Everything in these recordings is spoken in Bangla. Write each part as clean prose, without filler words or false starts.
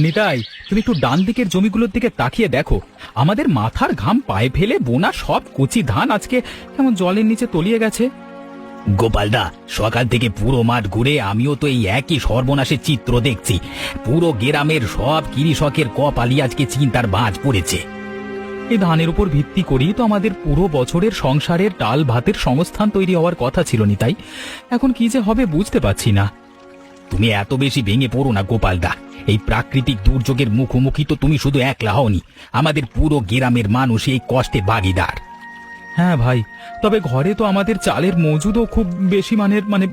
নিতাই, তুমি একটু ডান দিকের জমিগুলোর দিকে তাকিয়ে দেখো। আমাদের মাথার ঘাম পায়ে ফেলে বোনা সব কচি ধান আজকে কেমন জলের নিচে তলিয়ে গেছে। গোপালদা, সকাল থেকে পুরো মাঠ ঘুরে আমিও তো এই একই সর্বনাশের চিত্র দেখছি। পুরো গ্রামের সব কৃষকের কপালই আজকে চিন্তার ভাঁজ পড়েছে। এই ধানের উপর ভিত্তি করেই তো আমাদের পুরো বছরের সংসারের ডাল ভাতের সংস্থান তৈরি হওয়ার কথা ছিল নিতাই। এখন কি যে হবে বুঝতে পারছি না। তুমি এত বেশি ভেঙে পড়ো না গোপালদা। এই প্রাকৃতিক দুর্যোগের মুখোমুখি তো তুমি শুধু একলা হওনি, আমাদের পুরো গ্রামের মানুষ এই কষ্টে ভাগিদার। হ্যাঁ ভাই, তবে ঘরে তো আমাদের চালের মজুদও খুব বেশি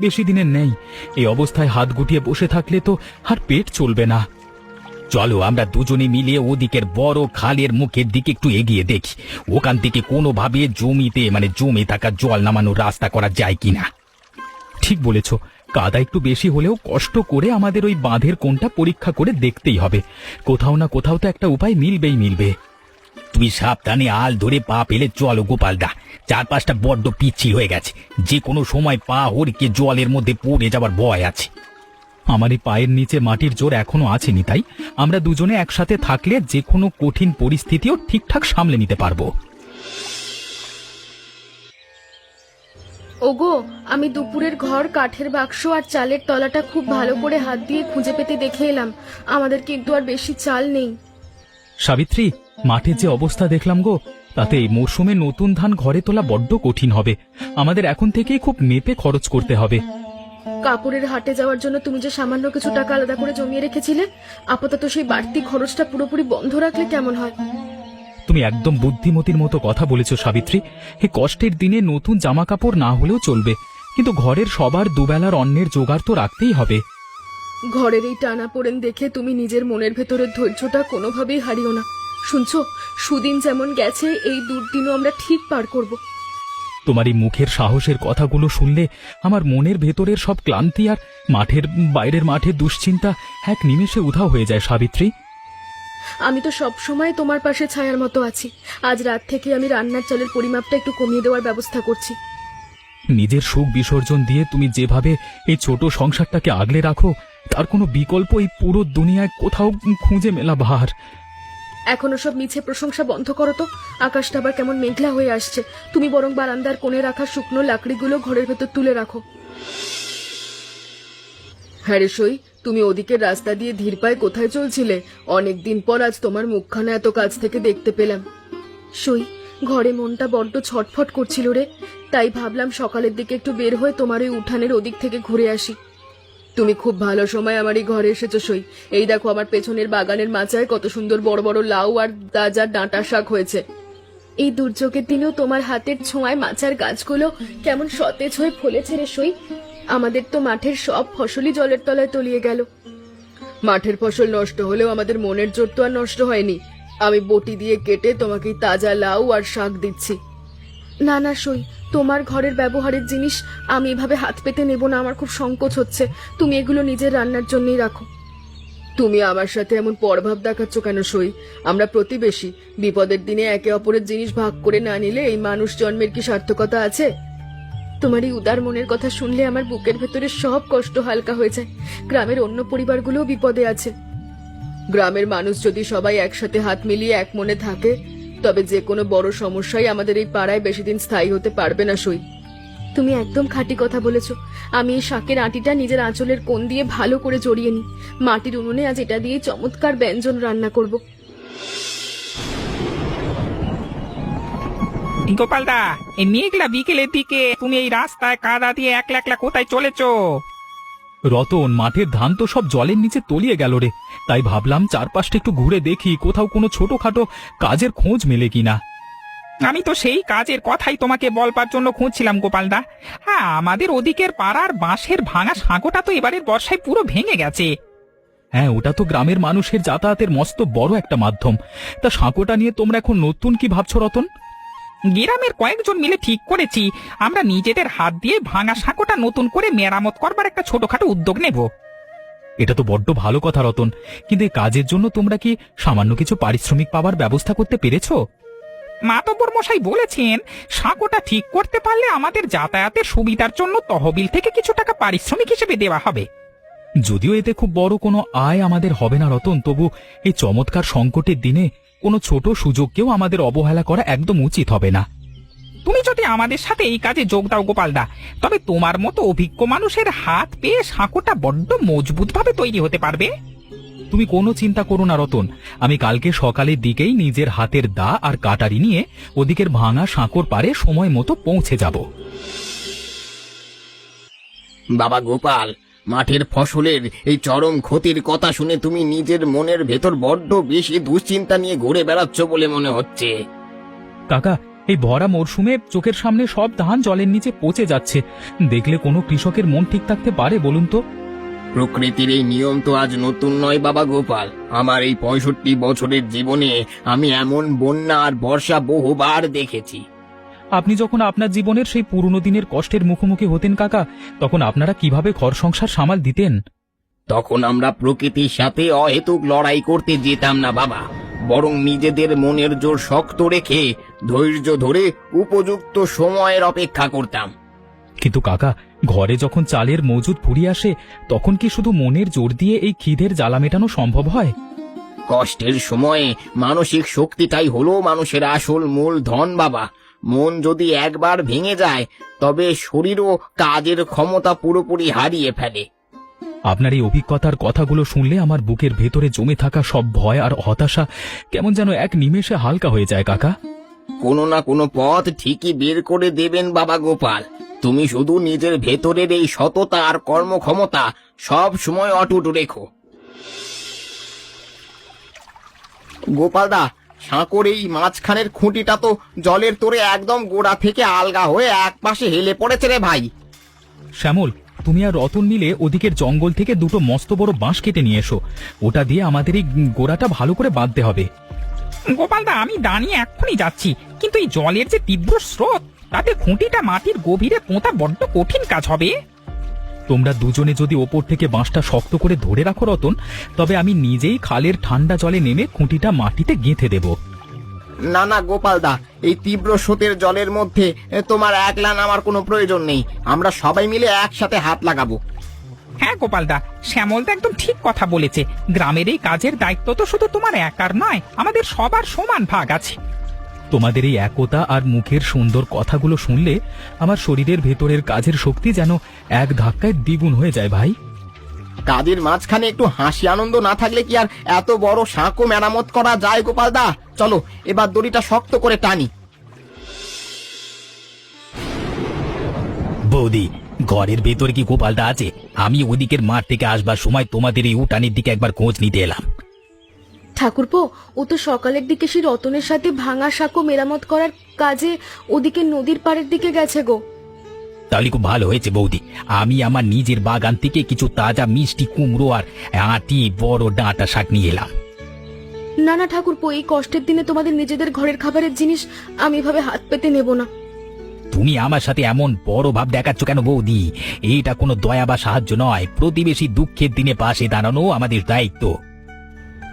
বেশি দিনের নেই। এই অবস্থায় হাত গুটিয়ে বসে থাকলে তো আর পেট চলবে না। চলো আমরা দুজনে মিলে ওদিকের বড় খালের মুখের দিকে একটু এগিয়ে দেখি, ওখান থেকে কোনোভাবে জমিতে জমে থাকা জল নামানোর রাস্তা করা যায় কিনা। ঠিক বলেছ, কাদা একটু বেশি হলেও কষ্ট করে আমাদের ওই বাঁধের কোনটা পরীক্ষা করে দেখতেই হবে। কোথাও না কোথাও তো একটা উপায় মিলবে। তুই সাবধানে আল ধরে পা ফেলে চলো গোপালদা, চারপাশটা বড্ড পিচ্ছিল হয়ে গেছে, যে কোনো সময় পা হড়কে জলের মধ্যে পড়ে যাবার ভয় আছে। আমার এই পায়ের নিচে মাটির জোর এখনো আছে নিতাই। আমরা দুজনে একসাথে থাকলে যে কোনো কঠিন পরিস্থিতিও ঠিকঠাক সামলে নিতে পারবো। ওগো, আমি দুপুরের ঘর, কাঠের বাক্স আর চালের তলাটা খুব ভালো করে হাত দিয়ে খুঁজে পেতে দেখে এলাম। আমাদের কিন্তু আর বেশি চাল নেই। সাবিত্রী, মাঠের যে অবস্থা দেখলাম গো, তাতে এই মরশুমে নতুন ধান ঘরে তোলা বড্ড কঠিন হবে। আমাদের এখন থেকেই খুব মেপে খরচ করতে হবে। কাপড়ের হাটে যাওয়ার জন্য তুমি যে সামান্য কিছু টাকা আলাদা করে জমিয়ে রেখেছিলে, আপাতত সেই বাড়তি খরচটা পুরোপুরি বন্ধ রাখলে কেমন হয়? তুমি একদম বুদ্ধিমতীর মতো কথা বলেছ সাবিত্রী। এই কষ্টের দিনে নতুন জামা কাপড় না হলেও চলবে, কিন্তু ঘরের সবার দুবেলার অন্নের জোগাড় তো রাখতেই হবে। ঘরের এই টানাপোড়েন দেখে তুমি নিজের মনের ভেতরের ধৈর্যটা কোনোভাবেই হারিও না। শুনছো, সুদিন যেমন গেছে, এই দুর্দিনও আমরা ঠিক পার করব। তোমার এই মুখের সাহসের কথাগুলো শুনলে আমার মনের ভেতরের সব ক্লান্তি আর বাইরের মাঠের দুশ্চিন্তা এক নিমেষে উধাও হয়ে যায় সাবিত্রী। আমি তো সব সময় তোমার পাশে ছায়ার মতো আছি। আজ রাত থেকে আমি রান্নার চালের পরিমাপটা একটু কমিয়ে দেওয়ার ব্যবস্থা করছি। নিজের সুখ বিসর্জন দিয়ে তুমি যেভাবে এই ছোট সংসারটাকে আগলে রাখো, তার কোনো বিকল্প এই পুরো দুনিয়ায় কোথাও খুঁজে মেলা ভার। এখনো সব মিছে প্রশংসা বন্ধ করো তো। আকাশটা আবার কেমন মেঘলা হয়ে আসছে। তুমি বরং বারান্দার কোণে রাখা শুকনো লাকড়িগুলো ঘরের ভেতর তুলে রাখো। হ্যাঁ রে সই, তুমি ওদিকের রাস্তা দিয়ে ধীর পায়ে কোথায় চলছিলে? অনেকদিন পর আজ তোমার মুখখানা এত কাছ থেকে দেখতে পেলাম। সই, ঘরে মনটা বড্ড ছটফট করছিল রে, তাই ভাবলাম সকালের দিকে একটু বের হয়ে তোমার ওই উঠানের ওদিক থেকে ঘুরে আসি। তুমি খুব ভালো সময় আমার এই ঘরে এসেছো সই। এই দেখো, আমার পেছনের বাগানের মাচায় কত সুন্দর বড় বড় লাউ আর তাজা ডাঁটা শাক হয়েছে। এই দুর্যোগের দিনেও তোমার হাতের ছোঁয়ায় মাচার গাছগুলো কেমন সতেজ হয়ে ফলেছে রে সই। আমাদের তো মাঠের সব ফসলই জলের তলায় তলিয়ে গেল। মাঠের ফসল নষ্ট হলেও আমাদের মনের জোর তো আর নষ্ট হয়নি। আমি বটি দিয়ে কেটে তোমাকে তাজা লাউ আর শাক দিচ্ছি। না না সই, তোমার ঘরের ব্যবহারের জিনিস আমি এভাবে হাত পেতে নেব না। আমার খুব সংকোচ হচ্ছে। তুমি এগুলো নিজের রান্নার জন্যই রাখো। তুমি আমার সাথে এমন পরভাব দেখাচ্ছ কেন সই? আমরা প্রতিবেশী। বিপদের দিনে একে অপরের জিনিস ভাগ করে না নিলে এই মানুষ জন্মের কি সার্থকতা আছে? তোমার এই উদার মনের কথা শুনলে আমার বুকের ভেতরে সব কষ্ট হালকা হয়ে যায়। গ্রামের অন্য পরিবারগুলোও বিপদে আছে। গ্রামের মানুষ যদি সবাই একসাথে হাত মিলিয়ে এক মনে থাকে, তবে যে কোনো বড় সমস্যাই আমাদের এই পাড়ায় বেশি দিন স্থায়ী হতে পারবে না সই। তুমি একদম খাঁটি কথা বলেছ। আমি এই শাকের আটিটা নিজের আঁচলের কোণ দিয়ে ভালো করে জড়িয়ে নিই। মাটির উনুনে আজ এটা দিয়ে চমৎকার ব্যঞ্জন রান্না করব। গোপালদা, এই মেঘলা বিকেলের দিকে তুমি এই রাস্তায় কাদা দিয়ে একলা একলা কোথায় চলেছো? রতন, মাঠের ধান তো সব জলের নিচে তলিয়ে গেল রে, তাই ভাবলাম চারপাশটা একটু ঘুরে দেখি কোথাও কোনো ছোটখাটো কাজের খোঁজ মেলে কিনা। আমি তো সেই কাজের কথাই তোমাকে বলবার জন্য খুঁজছিলাম গোপালদা। হ্যাঁ, আমাদের ওদিকের পাড়ার বাঁশের ভাঙা সাঁকোটা তো এবারের বর্ষায় পুরো ভেঙে গেছে। হ্যাঁ, ওটা তো গ্রামের মানুষের যাতায়াতের মস্ত বড় একটা মাধ্যম। তা সাঁকোটা নিয়ে তোমরা এখন নতুন কি ভাবছো রতন? গ্রামের কয়েকজন মিলে ঠিক করেছি আমরা নিজেদের হাত দিয়ে ভাঙা সাঁকোটা নতুন করে মেরামত করবার একটা ছোটখাটো উদ্যোগ নেব। এটা তো বড্ড ভালো কথা রতন, কিন্তু এই কাজের জন্য তোমরা কি সামান্য কিছু পারিশ্রমিক পাওয়ার ব্যবস্থা করতে পেরেছো? মাতব্বর মশাই বলেছেন সাঁকোটা ঠিক করতে পারলে আমাদের যাতায়াতের সুবিধার জন্য তহবিল থেকে কিছু টাকা পারিশ্রমিক হিসেবে দেওয়া হবে। যদিও এতে খুব বড় কোনো আয় আমাদের হবে না রতন, তবু এই চমৎকার সংকটের দিনে কোনো ছোট সুযোগকেও আমাদের অবহেলা করা একদম উচিত হবে না। তুমি যদি আমাদের সাথে এই কাজে যোগ দাও গোপালদা, তবে তোমার মতো অভিজ্ঞ মানুষের হাত পেয়ে সাঁকোটা বড্ড মজবুত ভাবে তৈরি হতে পারবে। তুমি কোনো চিন্তা করো না রতন, আমি কালকে সকালের দিকেই নিজের হাতের দা আর কাটারি নিয়ে ওদিকের ভাঙা সাঁকোর পারে সময় মতো পৌঁছে যাব। বাবা গোপাল, মাঠের ফসলের এই চরম ক্ষতির কথা শুনে তুমি নিজের মনের ভেতর বড্ড বেশি দুশ্চিন্তা নিয়ে ঘুরে বেড়াচ্ছ বলে মনে হচ্ছে। কাকা, এই ভরা মরশুমে চোখের সামনে সব ধান জলের নিচে পচে যাচ্ছে, দেখলে কোনো কৃষকের মন ঠিক থাকতে পারে বলুন তো? প্রকৃতির এই নিয়ম তো আজ নতুন নয় বাবা গোপাল। আমার এই 65 বছরের জীবনে আমি এমন বন্যা আর বর্ষা বহুবার দেখেছি। আপনি যখন আপনার জীবনের সেই পুরনো দিনের কষ্টের মুখোমুখি হতেন কাকা, তখন আপনারা কিভাবে ঘর সংসার সামাল দিতেন? তখন আমরা প্রকৃতির সাথে অহেতুক লড়াই করতে যেতাম না বাবা, বরং নিজেদের মনের জোর শক্ত রেখে ধৈর্য ধরে উপযুক্ত সময়ের অপেক্ষা করতাম। কিন্তু কাকা, ঘরে যখন চালের মজুদ ফুরিয়ে আসে, তখন কি শুধু মনের জোর দিয়ে এই খিদের জ্বালা মেটানো সম্ভব হয়? কষ্টের সময়ে মানসিক শক্তিটাই হলো মানুষের আসল মূল ধন বাবা। মন যদি একবার ভেঙে যায়, তবে শরীরও কাজের ক্ষমতা পুরোপুরি হারিয়ে ফেলে। আপনার এই অভিজ্ঞতার কথাগুলো শুনলে আমার বুকের ভেতরে জমে থাকা সব ভয় আর হতাশা কেমন যেন এক নিমেষে হালকা হয়ে যায় কাকা। কোনো না কোনো পথ ঠিকই বের করে দেবেন বাবা গোপাল। তুমি শুধু নিজের ভেতরের এই সততা আর কর্মক্ষমতা সব সময় অটুট রেখো। গোপালদা, সাঁকোর এই মাঝখানের খুঁটিটা তো জলের তোরে একদম গোড়া থেকে আলগা হয়ে একপাশে হেলে পড়েছে রে ভাই। শ্যামল, তুমি আর রতন মিলে ওদিকের জঙ্গল থেকে দুটো মস্ত বড় বাঁশ কেটে নিয়ে এসো, ওটা দিয়ে আমাদের এই গোড়াটা ভালো করে বাঁধতে হবে। গোপালদা, আমি দাঁড়িয়ে এক্ষুনি যাচ্ছি, কিন্তু এই জলের যে তীব্র স্রোত, তাতে খুঁটিটা মাটির গভীরে পোঁতা বড্ড কঠিন কাজ হবে। তোমরা দুজনে যদি ওপর থেকে বাঁশটা শক্ত করে ধরে রাখো রতন, তবে আমি নিজেই খালের ঠান্ডা জলে নেমে খুঁটিটা মাটিতে গেঁথে দেব। না না গোপালদা, এই তীব্র স্রোতের জলের মধ্যে তোমার একলা নামার কোনো প্রয়োজন নেই। আমরা সবাই মিলে একসাথে হাত লাগাবো। হ্যাঁ গোপালদা, শ্যামল তো একদম ঠিক কথা বলেছে। গ্রামের এই কাজের দায়িত্ব তো শুধু তোমার একার নয়, আমাদের সবার সমান ভাগ আছে। তোমাদের এই একতা আর মুখের সুন্দর কথাগুলো শুনলে আমার শরীরের ভেতরের কাজের শক্তি যেন এক ধাক্কায় দ্বিগুণ হয়ে যায় ভাই। কাজের মাঝখানে একটু হাসি আনন্দ না থাকলে কি আর এত বড় সাঁকো মেরামত করা যায় গোপালদা? চলো এবার দড়িটা শক্ত করে টানি। বৌদি, ঘরের ভেতরে কি গোপালটা আছে? আমি ওদিকের মাঠ থেকে আসবার সময় তোমাদের এই উঠানের দিকে একবার খোঁজ নিতে এলাম। ঠাকুরপো, ও তো সকালের দিকে সেই রতনের সাথে ভাঙা সাঁকো মেরামত করার কাজে ওদিকে নদীর পাড়ের দিকে গেছে গো। তাহলে খুব ভালো হয়েছে বৌদি, আমি আমার নিজের বাগান থেকে কিছু তাজা মিষ্টি কুমড়ো আর আটি বড় ডাঁটা শাক নিয়ে এলাম। না না ঠাকুরপো, এই কষ্টের দিনে তোমাদের নিজেদের ঘরের খাবারের জিনিস আমি এভাবে হাত পেতে নেব না। তুমি আমার সাথে এমন বড় ভাব দেখাচ্ছ কেন বৌদি? এইটা কোনো দয়া বা সাহায্য নয়, প্রতিবেশী দুঃখের দিনে পাশে দাঁড়ানো আমাদের দায়িত্ব।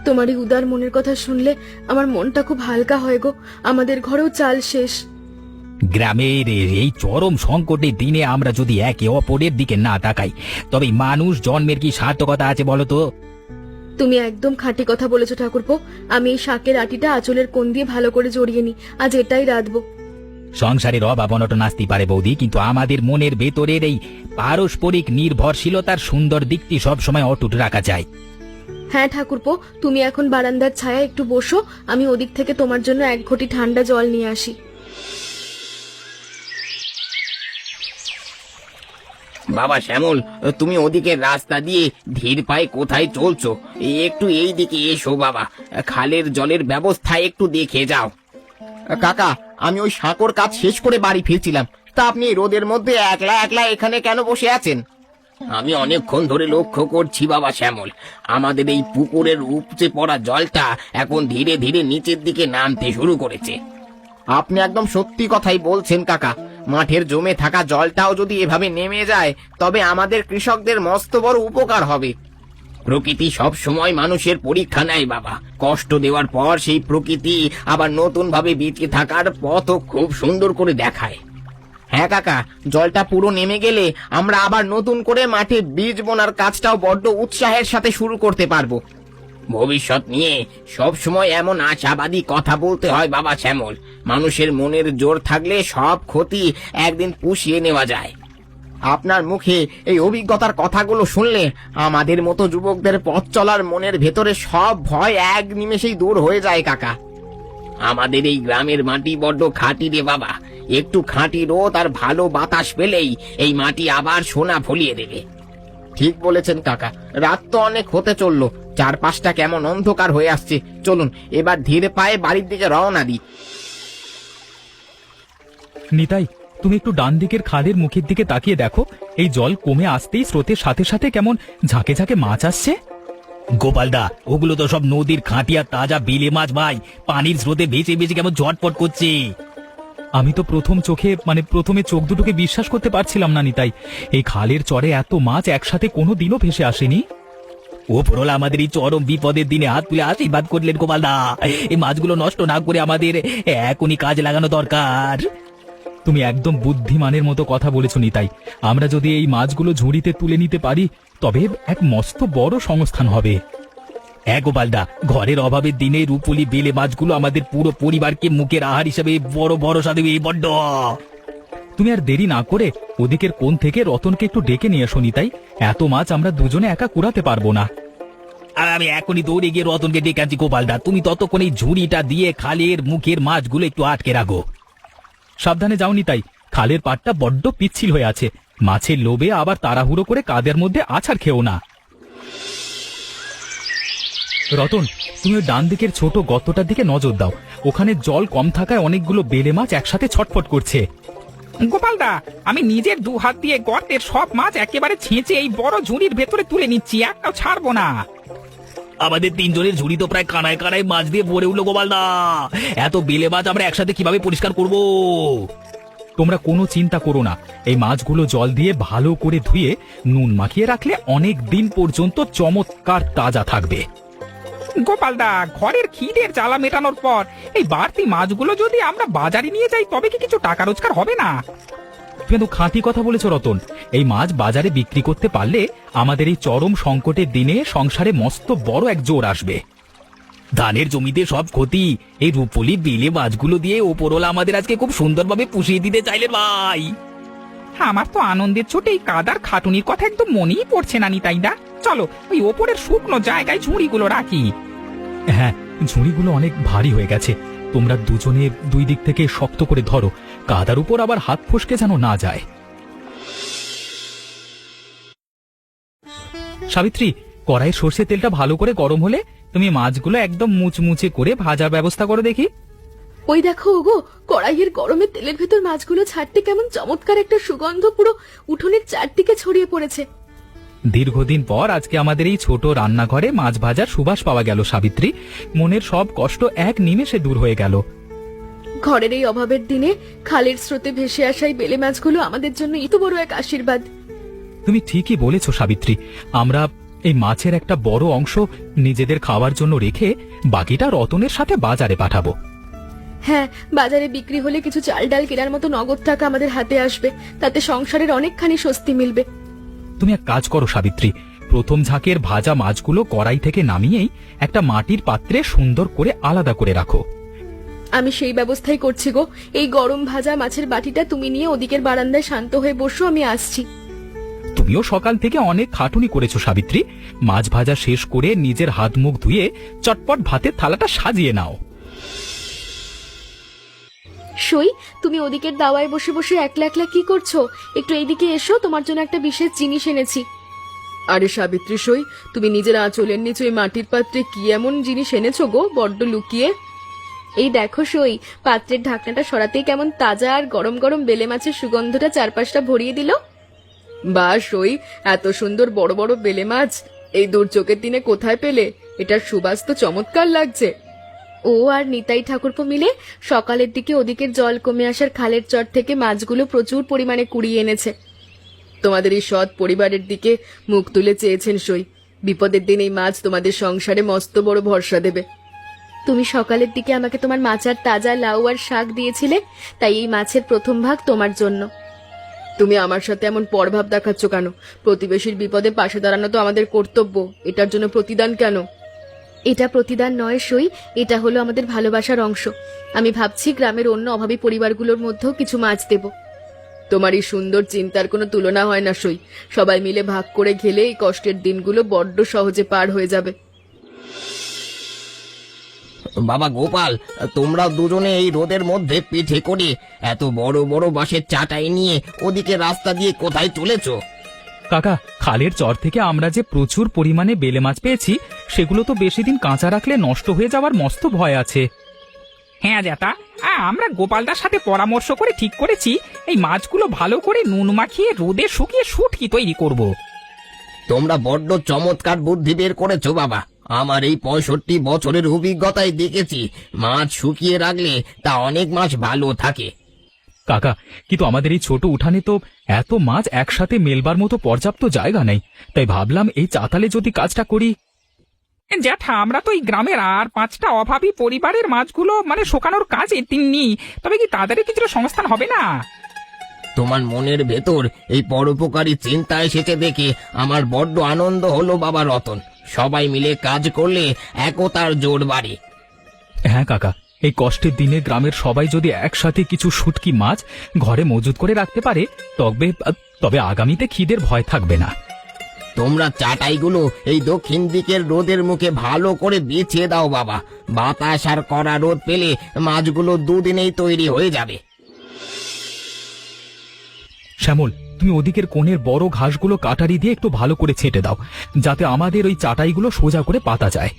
তোমার এই উদার মনের কথা শুনলে আমার মনটা খুব হালকা হয় গো। আমাদের ঘরেও চাল শেষ। গ্রামের এই চরম সংকটের দিনে আমরা যদি একে অপরের দিকে না তাকাই, তবে মানুষ জন্মের কি সার্থকতা আছে বলো তো? তুমি একদম খাঁটি কথা বলেছো ঠাকুরপো। আমি এই শাকের আটিটা আঁচলের কোণ দিয়ে ভালো করে জড়িয়ে নি, আজ এটাই রাঁধবো। সংসারের অভাব অনটন আসতে পারে বৌদি, কিন্তু আমাদের মনের ভেতরের এই পারস্পরিক নির্ভরশীলতার সুন্দর দিকটি সবসময় অটুট রাখা যায়। হ্যাঁ ঠাকুরপো, তুমি এখন বারান্দার ছায়া একটু বসো, আমি ওদিক থেকে তোমার জন্য এক ঘটি ঠান্ডা জল নিয়ে আসি। বাবা শ্যামল, তুমি ওদিকে রাস্তা দিয়ে ধীর পায়ে কোথায় চলছো? একটু এই দিকে এসো বাবা, খালের জলের ব্যবস্থা একটু দেখে যাও। কাকা, আমি ওই সাঁকোর কাজ শেষ করে বাড়ি ফিরছিলাম, তা আপনি রোদের মধ্যে একলা একলা এখানে কেন বসে আছেন? আমি অনেকক্ষণ ধরে লক্ষ্য করছি বাবা শ্যামল, আমাদের এই পুকুরের উপচে পড়া জলটা এখন ধীরে ধীরে নিচের দিকে নামতে শুরু করেছে। আপনি একদম সত্যি কথাই বলছেন কাকা। মাঠের জমে থাকা জলটাও যদি এভাবে নেমে যায়, তবে আমাদের কৃষকদের মস্ত বড় উপকার হবে। প্রকৃতি সব সময় মানুষের পরীক্ষা নেয় বাবা। কষ্ট দেওয়ার পর সেই প্রকৃতি আবার নতুন ভাবে বেঁচে থাকার পথও খুব সুন্দর করে দেখায়। হ্যাঁ কাকা, জলটা পুরো নেমে গেলে আমরা আবার নতুন করে মাঠে বীজ বোনার কাজটাও বড্ড উৎসাহের সাথে শুরু করতে পারবো। ভবিষ্যৎ নিয়ে সব সময় এমন আশাবাদী কথা বলতে হয় বাবা শ্যামল। মানুষের মনের জোর থাকলে সব ক্ষতি একদিন পুষিয়ে নেওয়া যায়। আপনার মুখে এই অভিজ্ঞতার কথাগুলো শুনলে আমাদের মতো যুবকদের পথ চলার মনের ভেতরে সব ভয় এক নিমেষেই দূর হয়ে যায় কাকা। আমাদের এই গ্রামের মাটি বড্ড খাঁটি রে বাবা। একটু খাঁটি রোদ আর ভালো বাতাস পেলেই এই মাটি আবার সোনা ফলিয়ে দেবে। ঠিক বলেছেন কাকা, রাত তো অনেক হতে চললো, চারপাশটা কেমন অন্ধকার হয়ে আসছে। চলুন এবার ধীরে পায়ে বাড়ির দিকে রওনা দিই। নিতাই, তুমি একটু ডান দিকের খালের মুখের দিকে তাকিয়ে দেখো, এই জল কমে আসতেই স্রোতের সাথে সাথে কেমন ঝাঁকে ঝাঁকে মাছ আসছে। গোপালদা, ওগুলো তো সব নদীর খাঁটিয়া তাজা বেলে মাছ ভাই, পানির স্রোতে ভেসে ভেসে কেমন ঝটপট করছে। আমি তো প্রথমে চোখ দুটোকে বিশ্বাস করতে পারছিলাম না নিতাই। এই খালের চরে এত মাছ একসাথে কোনো দিনও ভেসে আসেনি। ওপরওয়ালা আমাদের এই চরম বিপদের দিনে হাত তুলে আশীর্বাদ করলেন গোপালদা। এই মাছগুলো নষ্ট না করে আমাদের এখনই কাজ লাগানো দরকার। তুমি একদম বুদ্ধিমানের মতো কথা বলেছ নিতাই। আমরা যদি এই মাছগুলো ঝুড়িতে তুলে নিতে পারি তবে এক মস্ত বড় সংস্থান হবে। গোপালদা, ঘরের অভাবের দিনে রূপলি বেলে মাছগুলো আমাদের পুরো পরিবারকে মুখের আহার হিসেবে বড় ভরসা দেবে বড্ড। তুমি আর দেরি না করে ওদিকের কোণ থেকে রতনকে একটু ডেকে নিয়ে আসো নিতাই। এত মাছ আমরা দুজনে একা কুড়াতে পারবো না। আর আমি এখনই দৌড়ে গিয়ে রতনকে ডেকে আনছি। গোপালদা, তুমি ততক্ষণ এই ঝুড়িটা দিয়ে খালের মুখের মাছগুলো একটু আটকে রাখো। সাবধানে যাও নিতাই, খালের পাড়টা বড্ড পিচ্ছিল হয়ে আছে। মাছের লোভে আবার তাড়াহুড়ো করে কাদের মধ্যে আছাড় খেও না। রতন, তুমি ওই ডান দিকের ছোট গর্তটার দিকে নজর দাও। ওখানে জল কম থাকায় অনেকগুলো বেলে মাছ একসাথে ছটফট করছে। গোপালদা, আমি নিজের দু হাত দিয়ে গর্তের সব মাছ একেবারে ছেঁচে এই বড় ঝুড়ির ভেতরে তুলে নিচ্ছি, একটাও ছাড়বো না। আমাদের তিনজনের ঝুড়ি তো প্রায় কানায় কানায় মাছ দিয়ে ভরে উঠলো গোপালদা। এত বেলে মাছ আমরা একসাথে কিভাবে পরিষ্কার করব? তোমরা কোনো চিন্তা করো না, এই মাছগুলো জল দিয়ে ভালো করে ধুয়ে নুন মাখিয়ে রাখলে অনেক দিন পর্যন্ত চমৎকার তাজা থাকবে। গোপালদা, ঘরের খিদের জ্বালা মেটানোর পর এই বাড়তি মাছগুলো যদি আমরা বাজারে নিয়ে যাই তবে কি কিছু টাকা রোজগার হবে না? কিন্তু খাঁটি কথা বলেছ রতন। এই মাছ বাজারে বিক্রি করতে পারলে আমাদের এই চরম সংকটের দিনে সংসারে মস্ত বড় এক জোর আসবে। ধানের জমিতে সব ক্ষতি এই রূপলি বেলে মাছগুলো দিয়ে ওপরওয়ালা আমাদের আজকে খুব সুন্দরভাবে পুষিয়ে দিতে চাইলেন ভাই। আমার তো আনন্দের ছোটে এই কাদার খাটুনির কথা একদম মনেই পড়ছে না নিতাইদা। চলো ওই ওপরের শুকনো জায়গায় ঝুড়িগুলো রাখি। হ্যাঁ, ঝুড়িগুলো অনেক ভারী হয়ে গেছে। তোমরা দুজনে দুই দিক থেকে শক্ত করে ধরো, কাদার উপর আবার হাত ফসকে যেন না যায়। সাবিত্রী, কড়াইয়ের সর্ষের তেলটা ভালো করে গরম হলে তুমি মাছগুলো একদম মুচমুচে করে ভাজার ব্যবস্থা করো দেখি। ওই দেখো ওগো, কড়াইয়ের গরমে তেলের ভেতর মাছগুলো ছাড়তে কেমন চমৎকার একটা সুগন্ধ পুরো উঠোনের চারদিকে ছড়িয়ে পড়েছে। দীর্ঘদিন পর আজকে আমাদের এই ছোট রান্নাঘরে মাছ ভাজার সুবাস পাওয়া গেল সাবিত্রী। মনের সব কষ্ট এক নিমেষে দূর হয়ে গেল। ঘরের এই অভাবের দিনে খালের স্রোতে ভেসে আসা এই বেলে মাছগুলো আমাদের জন্য এত বড় এক আশীর্বাদ। তুমি ঠিকই বলেছ সাবিত্রী। আমরা এই মাছের একটা বড় অংশ নিজেদের খাওয়ার জন্য রেখে বাকিটা রতনের সাথে বাজারে পাঠাবো। হ্যাঁ, বাজারে বিক্রি হলে কিছু চাল ডাল কেনার মতো নগদ টাকা আমাদের হাতে আসবে, তাতে সংসারের অনেকখানি স্বস্তি মিলবে। তুমি এক কাজ করো সাবিত্রী, প্রথম ঝাঁকের ভাজা মাছগুলো কড়াই থেকে নামিয়েই একটা মাটির পাত্রে সুন্দর করে আলাদা করে রাখো। আমি সেই ব্যবস্থাই করছি গো। এই গরম ভাজা মাছের বাটিটা তুমি নিয়ে ওদিকের বারান্দায় শান্ত হয়ে বসো, আমি আসছি। তুমিও সকাল থেকে অনেক খাটুনি করেছো সাবিত্রী। মাছ ভাজা শেষ করে নিজের হাত মুখ ধুয়ে চটপট ভাতের থালাটা সাজিয়ে নাও। সই, তুমি ওদিকের দাওয়ায় বসে বসে একলা একলা কি করছো? একটু এইদিকে এসো, তোমার জন্য একটা বিশেষ জিনিস এনেছি। আরে সাবিত্রী সই, তুমি নিজের আঁচলের নিচে ওই মাটির পাত্রে কি এমন জিনিস এনেছো গো, বড্ড লুকিয়ে? এই দেখো সই, পাত্রের ঢাকনাটা সরাতেই কেমন তাজা আর গরম গরম বেলে মাছের সুগন্ধটা চারপাশটা ভরিয়ে দিল। বাহ সই, এত সুন্দর বড় বড় বেলে মাছ এই দুর্যোগের দিনে কোথায় পেলে? এটার সুবাস তো চমৎকার লাগছে। ও আর নিতাই ঠাকুরপো মিলে সকালের দিকে ওদিকের জল কমে আসার খালের চর থেকে মাছগুলো প্রচুর পরিমাণে কুড়িয়ে এনেছে। তোমাদের এই সৎ পরিবারের দিকে মুখ তুলে চেয়েছেন সই। বিপদের দিন এই মাছ তোমাদের সংসারে মস্ত বড় ভরসা দেবে। তুমি সকালের দিকে আমাকে তোমার মাচার তাজা লাউ আর শাক দিয়েছিলে, তাই এই মাছের প্রথম ভাগ তোমার জন্য। তুমি আমার সাথে এমন পরভাব দেখাচ্ছ কেন? প্রতিবেশীর বিপদে পাশে দাঁড়ানো তো আমাদের কর্তব্য, এটার জন্য প্রতিদান কেন? এটা প্রতিদান নয় সই, এটা হলো আমাদের ভালোবাসার অংশ। আমি ভাবছি গ্রামের অন্য অভাবী পরিবারগুলোর মধ্যেও কিছু মাছ দেব। তোমার এই সুন্দর চিন্তার কোনো তুলনা হয় না সই। সবাই মিলে ভাগ করে খেলে এই কষ্টের দিনগুলো বড্ড সহজে পার হয়ে যাবে। বাবা গোপাল, তোমরা দুজনে এই রোদের মধ্যে পিঠে করে এত বড় বড় বাঁশের চাটাই নিয়ে ওদিকে রাস্তা দিয়ে কোথায় চলেছো? কাকা, খালের চর থেকে আমরা যে প্রচুর পরিমাণে বেলে মাছ পেয়েছি, সেগুলো তো বেশি দিন কাঁচা রাখলে নষ্ট হয়ে যাওয়ার মস্ত ভয় আছে। হ্যাঁ জ্যাঠা, আমরা গোপালদার সাথে পরামর্শ করে ঠিক করেছি এই মাছগুলো ভালো করে নুন মাখিয়ে রোদে শুকিয়ে শুটকি তৈরি করব। তোমরা বড্ড চমৎকার বুদ্ধি বের করেছো বাবা। আমার এই 65 বছরের অভিজ্ঞতায় দেখেছি মাছ শুকিয়ে রাখলে তা অনেক মাছ ভালো থাকে। কাকা, কিন্তু আমাদের এই ছোট উঠানে তো এত মাছ একসাথে মেলবার মতো পর্যাপ্ত জায়গা নেই, তাই ভাবলাম এই চাতালে যদি কাজটা করি। জ্যাঠা, আমরা তো এই গ্রামের আর 5টা অভাবী পরিবারের মাছগুলো মানে শোকানোর কাজে তিন্নি, তবে কি তাদেরও কিছুটা সংস্থান হবে না? তোমার মনের ভেতর এই পরোপকারী চিন্তা এসেছে দেখে আমার বড্ড আনন্দ হলো বাবা রতন। সবাই মিলে কাজ করলে একতার জোর বাড়ে। হ্যাঁ কাকা, এই কষ্টের দিনে গ্রামের সবাই যদি একসাথে কিছু শুটকি মাছ ঘরে মজুত করে রাখতে পারে, তবে আগামীতে খিদের ভয় থাকবে না। তোমরা চাটাইগুলো এই দক্ষিণ দিকের রোদের মুখে ভালো করে বিছিয়ে দাও বাবা। বাতাস আর কড়া রোদ পেলে মাছগুলো দুদিনেই তৈরি হয়ে যাবে। শ্যামল, তুমি ওদিকের কোণের বড় ঘাসগুলো কাটারি দিয়ে একটু ভালো করে ছেঁটে দাও, যাতে আমাদের ওই চাটাইগুলো সোজা করে পাতা যায়।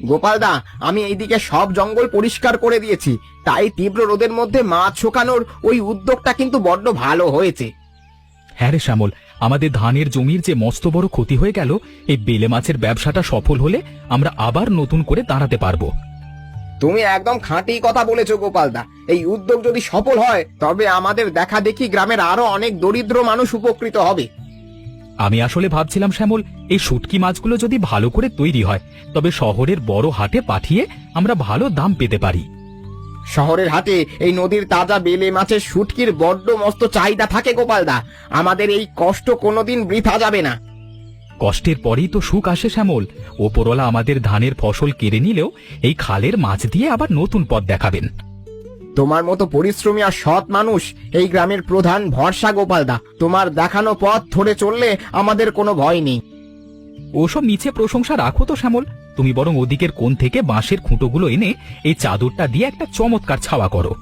গোপালদা, আমি এইদিকে সব জঙ্গল পরিষ্কার করে দিয়েছি, তাই তীব্র রোদের মধ্যে মাছ শুকানোর ওই উদ্যোগটা কিন্তু বড্ড ভালো হয়েছে। হ্যাঁ রে শ্যামল, আমাদের ধানের জমির যে মস্ত বড় ক্ষতি হয়ে গেল, এই বেলে মাছের ব্যবসাটা সফল হলে আমরা আবার নতুন করে দাঁড়াতে পারবো। তুমি একদম খাঁটি কথা বলেছো গোপালদা। এই উদ্যোগ যদি সফল হয় তবে আমাদের দেখা দেখি গ্রামের আরো অনেক দরিদ্র মানুষ উপকৃত হবে। আমি আসলে ভাবছিলাম শ্যামল, এই শুটকি মাছগুলো যদি ভালো করে তৈরি হয়, তবে শহরের বড় হাটে পাঠিয়ে আমরা ভালো দাম পেতে পারি। শহরের হাটে এই নদীর তাজা বেলে মাছের শুটকির বড্ড মস্ত চাহিদা থাকে গোপালদা। আমাদের এই কষ্ট কোনোদিন বৃথা যাবে না। কষ্টের পরেই তো সুখ আসে শ্যামল। ওপরওয়ালা আমাদের ধানের ফসল কেড়ে নিলেও এই খালের মাছ দিয়ে আবার নতুন পথ দেখাবেন। তোমার মতো পরিশ্রমী আর সৎ মানুষ এই গ্রামের প্রধান ভরসা গোপালদা। তোমার দেখানো পথ ধরে চললে আমাদের কোনো ভয় নেই। ওসব মিছে প্রশংসা রাখো তো শ্যামল, তুমি বরং ওদিকের কোণ থেকে বাঁশের খুঁটোগুলো এনে এই চাদরটা দিয়ে একটা চমৎকার ছাওয়া করো।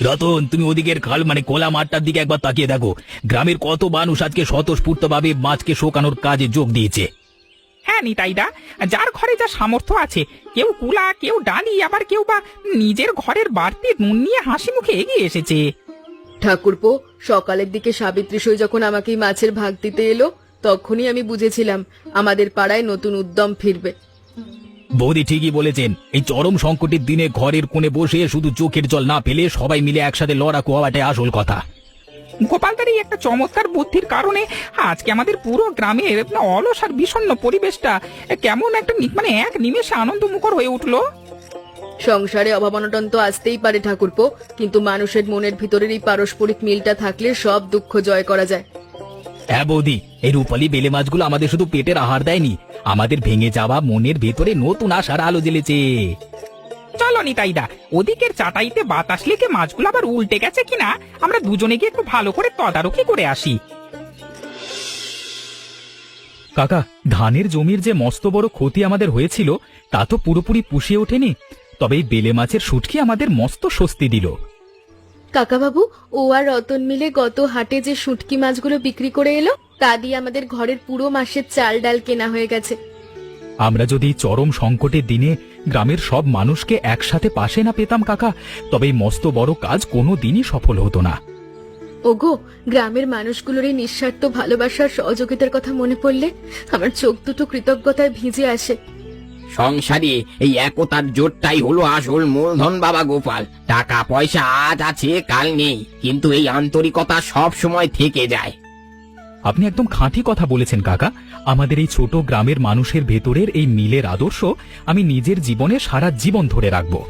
রতন, তুমি ওদিকের খাল মানে খোলা মাঠটার দিকে একবার তাকিয়ে দেখো। গ্রামের কত মানুষ আজকে স্বতঃস্ফূর্তভাবে মাছকে শোকানোর কাজে যোগ দিয়েছে। হ্যাঁ নিতাইদা, যার ঘরে যা সামর্থ্য আছে, কেউ কুলা, কেউ ডালি, আবার কেউ বা নিজের ঘরের বাড়তি নুন নিয়ে হাসি মুখে এগিয়ে এসেছে। ঠাকুরপো, সকালের দিকে সাবিত্রী সই যখন আমাকে এই মাছের ভাগ দিতে এলো, তখনই আমি বুঝেছিলাম আমাদের পাড়ায় নতুন উদ্যম ফিরবে। বৌদি ঠিকই বলেছেন, এই চরম সংকটের দিনে ঘরের কোণে বসে শুধু চোখের জল না ফেলে সবাই মিলে একসাথে লড়া কোয়াটাই আসল কথা। গোপালদার এই একটা চমৎকার বুদ্ধির কারণে আজকে আমাদের পুরো গ্রামের অলস আর বিষণ্ণ পরিবেশটা কেমন একটা মানে এক নিমেষে আনন্দমুখর হয়ে উঠলো। সংসারে অভাব অনটন তো আসতেই পারে ঠাকুরপো, কিন্তু মানুষের মনের ভিতরের এই পারস্পরিক মিলটা থাকলে সব দুঃখ জয় করা যায়। হ্যাঁ বৌদি, এই রূপালী বেলে মাছগুলো আমাদের শুধু পেটের আহার দেয়নি, আমাদের ভেঙে যাওয়া মনের ভেতরে নতুন আশার আলো জ্বেলেছে। চলো নিতাইদা, ওদিকের চাটাইতে বাতাস লেগে মাছগুলো আবার উল্টে গেছে কিনা আমরা দুজনে গিয়ে একটু ভালো করে তদারকি করে আসি। কাকা, ধানের জমির যে মস্ত বড় ক্ষতি আমাদের হয়েছিল তা তো পুরোপুরি পুষিয়ে ওঠেনি, তবে এই বেলে মাছের শুটকি আমাদের মস্ত স্বস্তি দিল। কাকাবাবু, ও আর রতন মিলে গত হাটে যে শুটকি মাছগুলো বিক্রি করে এলো, তা দিয়ে আমাদের ঘরের পুরো মাসের চাল ডাল কেনা হয়ে গেছে। আমরা যদি চরম সংকটের দিনে গ্রামের সব মানুষকে একসাথে পাশে না পেতাম কাকা, তবে এই মস্ত বড় কাজ কোনো দিনই সফল হতো না। ওগো, গ্রামের মানুষগুলোর এই নিঃস্বার্থ ভালোবাসার সহযোগিতার কথা মনে পড়লে আমার চোখ দুটো কৃতজ্ঞতায় ভিজে আসে। সংসারে এই একতার জোরটাই হলো আসল মূলধন বাবা গোপাল। টাকা পয়সা আজ আছে কাল নেই, কিন্তু এই আন্তরিকতা সব সময় থেকে যায়। আপনি একদম খাঁটি কথা বলেছেন কাকা। আমাদের এই ছোট গ্রামের মানুষের ভেতরের এই মিলের আদর্শ আমি নিজের জীবনে সারা জীবন ধরে রাখবো।